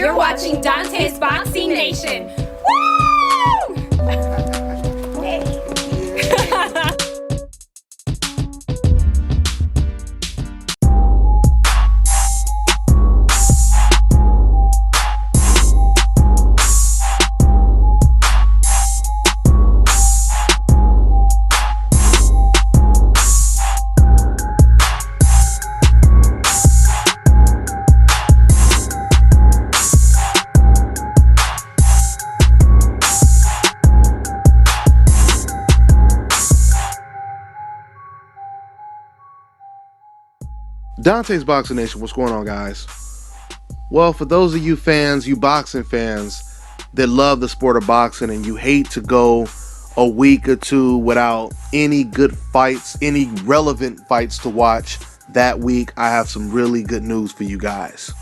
You're watching Dante's Boxing Nation. Woo! Dante's Boxing Nation, what's going on, guys? Well, for those of you fans, you boxing fans that love the sport of boxing and you hate to go a week or two without any good fights, any relevant fights to watch that week, I have some really good news for you guys.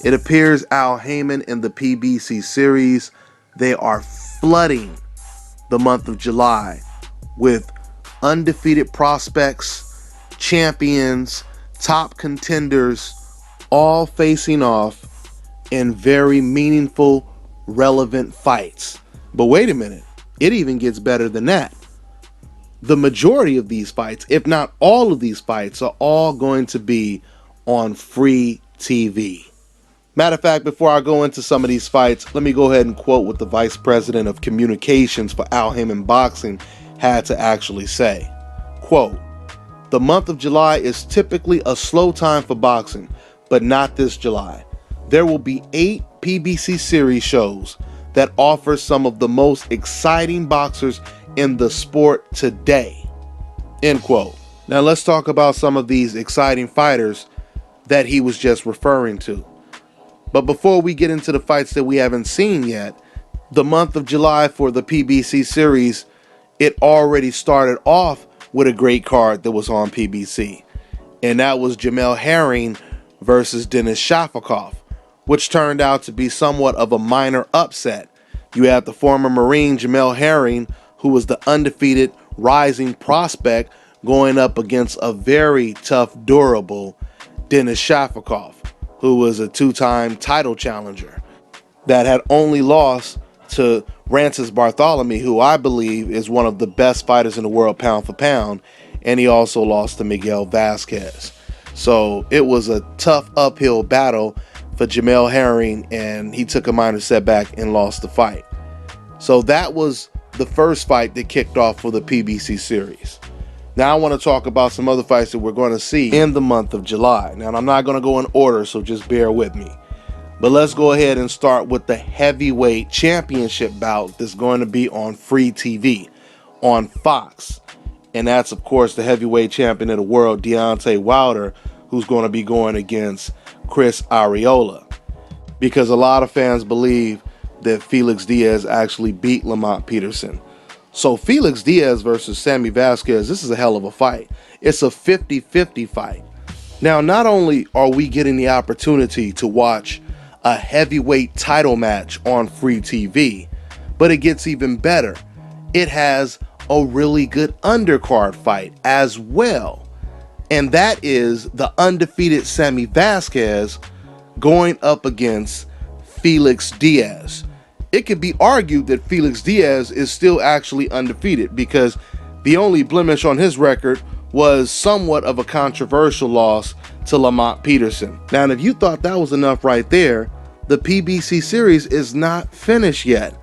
It appears Al Haymon and the PBC series, they are flooding the month of July with undefeated prospects, champions, top contenders, all facing off in very meaningful, relevant fights. But wait a minute, it even gets better than that. The majority of these fights, if not all of these fights, are all going to be on free TV. Matter of fact, before I go into some of these fights, let me go ahead and quote what the Vice President of Communications for Al Haymon Boxing had to actually say. Quote, "The month of July is typically a slow time for boxing, but not this July. There will be 8 PBC series shows that offer some of the most exciting boxers in the sport today." End quote. Now let's talk about some of these exciting fighters that he was just referring to. But before we get into the fights that we haven't seen yet, the month of July for the PBC series, it already started off with a great card that was on PBC. And that was Jamel Herring versus Denis Shafikov, which turned out to be somewhat of a minor upset. You have the former Marine Jamel Herring, who was the undefeated rising prospect, going up against a very tough, durable Denis Shafikov, who was a 2-time title challenger that had only lost to Rances Bartholomew, who I believe is one of the best fighters in the world pound for pound, and he also lost to Miguel Vasquez. So it was a tough uphill battle for Jamel Herring, and he took a minor setback and lost the fight. So that was the first fight that kicked off for the PBC series. Now I want to talk about some other fights that we're going to see in the month of July. Now I'm not going to go in order, so just bear with me. But let's go ahead and start with the heavyweight championship bout that's going to be on free TV on Fox. And that's, of course, the heavyweight champion of the world, Deontay Wilder, who's going to be going against Chris Arreola. Because a lot of fans believe that Felix Diaz actually beat Lamont Peterson. So Felix Diaz versus Sammy Vasquez, this is a hell of a fight. It's a 50-50 fight. Now, not only are we getting the opportunity to watch a heavyweight title match on free TV, but it gets even better. It has a really good undercard fight as well. And that is the undefeated Sammy Vasquez going up against Felix Diaz. It could be argued that Felix Diaz is still actually undefeated because the only blemish on his record was somewhat of a controversial loss to Lamont Peterson. Now, if you thought that was enough right there, the PBC series is not finished yet.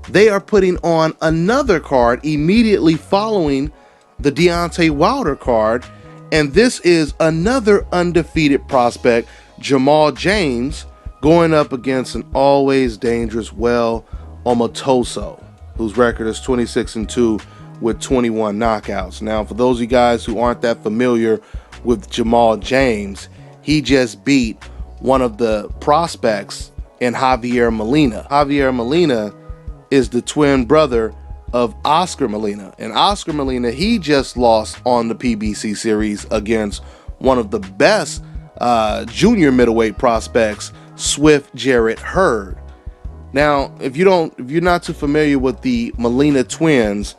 They are putting on another card immediately following the Deontay Wilder card, and this is another undefeated prospect, Jamal James, going up against an always dangerous Omotoso, whose record is 26-2 with 21 knockouts. Now, for those of you guys who aren't that familiar with Jamal James, he just beat one of the prospects in Javier Molina. Javier Molina is the twin brother of Oscar Molina. And Oscar Molina, he just lost on the PBC series against one of the best junior middleweight prospects, Swift Jarrett Hurd. Now, if you're not too familiar with the Molina twins,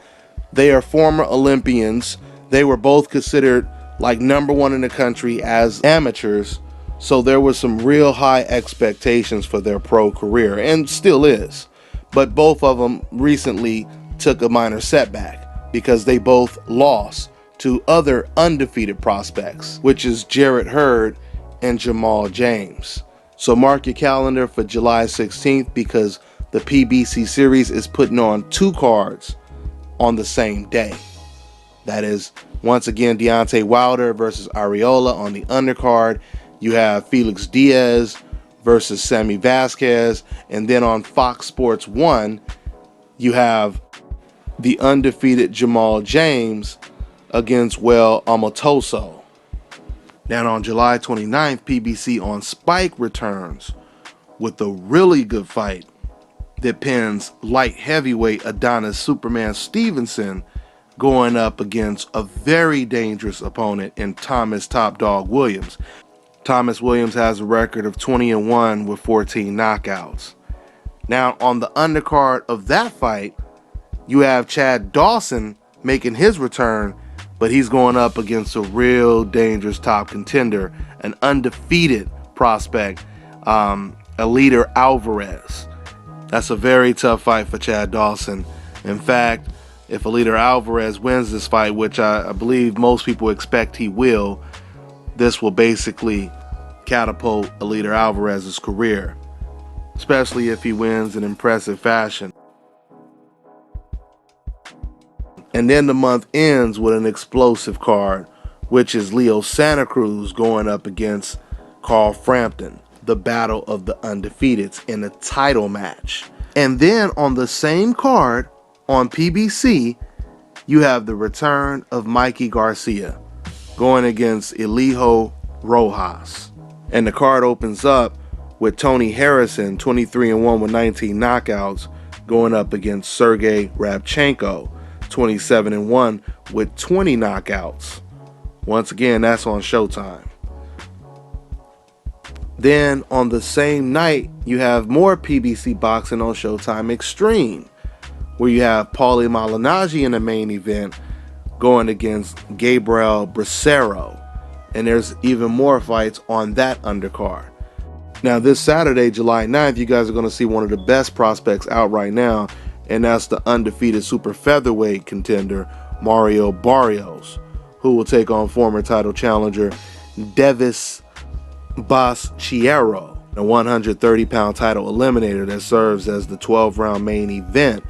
they are former Olympians. They were both considered like #1 in the country as amateurs So there were some real high expectations for their pro career, and still is. But both of them recently took a minor setback because they both lost to other undefeated prospects, which is Jarrett Hurd and Jamal James. So mark your calendar for July 16th because the PBC series is putting on 2 cards on the same day. That is, once again, Deontay Wilder versus Arreola on the undercard. You have Felix Diaz versus Sammy Vasquez. And then on Fox Sports 1, you have the undefeated Jamal James against Well Amotoso. Now on July 29th, PBC on Spike returns with a really good fight that pins light heavyweight Adonis Superman Stevenson going up against a very dangerous opponent in Thomas Top Dog Williams. Thomas Williams has a record of 20-1 with 14 knockouts. Now on the undercard of that fight, you have Chad Dawson making his return, but he's going up against a real dangerous top contender, an undefeated prospect, Eleider Alvarez. That's a very tough fight for Chad Dawson. In fact, if Eleider Alvarez wins this fight, which I believe most people expect he will, this will basically catapult Eleider Alvarez's career, especially if he wins in impressive fashion. And then the month ends with an explosive card, which is Leo Santa Cruz going up against Carl Frampton, the battle of the undefeateds in a title match. And then on the same card on PBC, you have the return of Mikey Garcia going against Elijo Rojas. And the card opens up with Tony Harrison, 23-1 with 19 knockouts, going up against Sergey Rabchenko, 27-1 with 20 knockouts. Once again, that's on Showtime. Then on the same night, you have more PBC boxing on Showtime Extreme, where you have Paulie Malignaggi in the main event going against Gabriel Bracero. And there's even more fights on that undercard. Now this Saturday, July 9th, you guys are going to see one of the best prospects out right now, and that's the undefeated super featherweight contender Mario Barrios, who will take on former title challenger Devis Baschiero, a 130-pound title eliminator that serves as the 12-round main event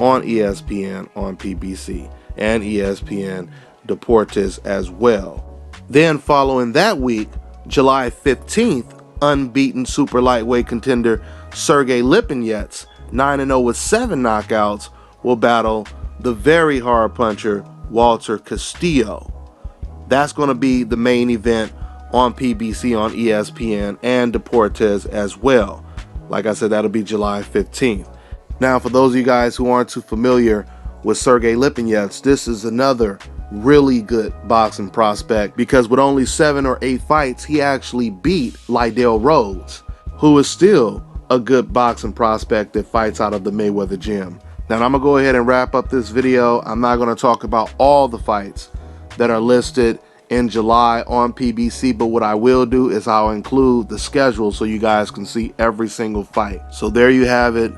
on ESPN on PBC and ESPN Deportes as well. Then following that week, July 15th, unbeaten super lightweight contender Sergey Lipinets, 9-0 with 7 knockouts, will battle the very hard puncher Walter Castillo. That's going to be the main event on PBC on ESPN and Deportes as well. Like I said, that'll be July 15th. Now, for those of you guys who aren't too familiar with Sergey Lipinets, this is another really good boxing prospect because with only 7 or 8 fights, he actually beat Lydell Rhodes, who is still a good boxing prospect that fights out of the Mayweather gym. Now, I'm going to go ahead and wrap up this video. I'm not going to talk about all the fights that are listed in July on PBC, but what I will do is I'll include the schedule so you guys can see every single fight. So there you have it,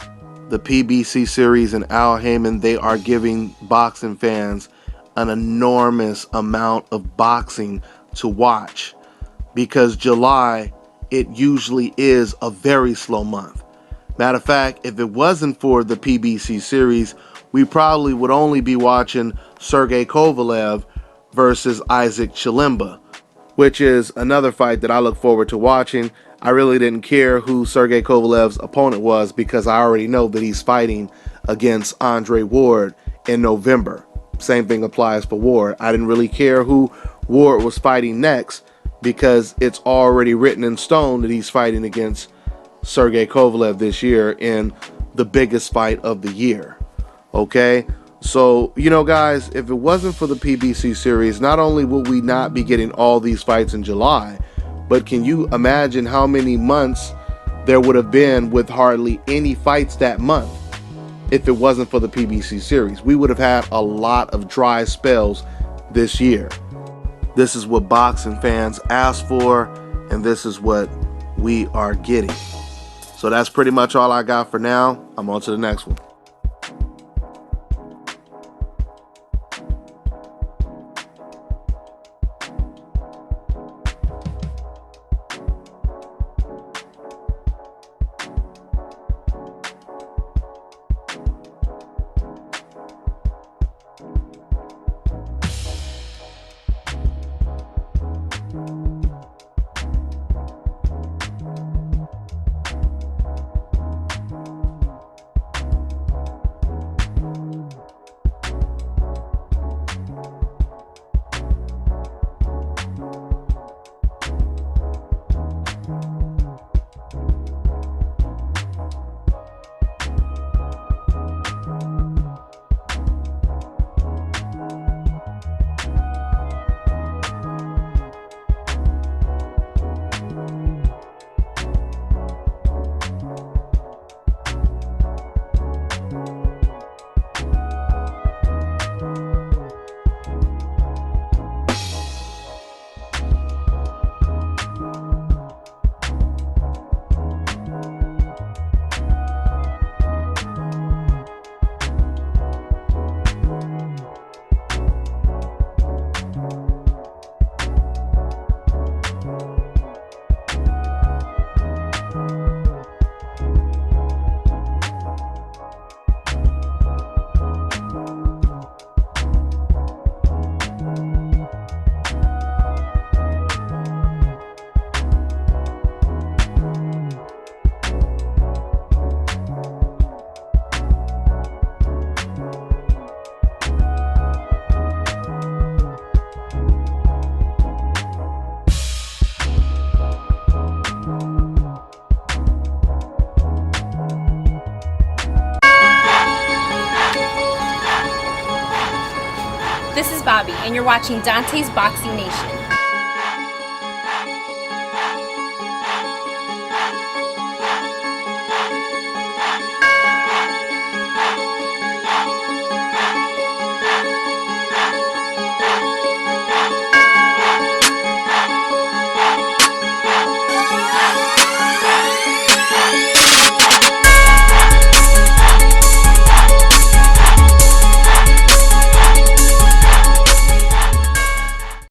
the PBC series and Al Haymon. They are giving boxing fans an enormous amount of boxing to watch because July, it usually is a very slow month. Matter of fact, if it wasn't for the PBC series, we probably would only be watching Sergey Kovalev versus Isaac Chilemba, which is another fight that I look forward to watching. I really didn't care who Sergey Kovalev's opponent was because I already know that he's fighting against Andre Ward in November. Same thing applies for Ward. I didn't really care who Ward was fighting next because it's already written in stone that he's fighting against Sergey Kovalev this year in the biggest fight of the year. Okay? So, you know, guys, if it wasn't for the PBC series, not only would we not be getting all these fights in July, but can you imagine how many months there would have been with hardly any fights that month if it wasn't for the PBC series? We would have had a lot of dry spells this year. This is what boxing fans asked for, and this is what we are getting. So that's pretty much all I got for now. I'm on to the next one. This is Bobby, and you're watching Dante's Boxing Nation.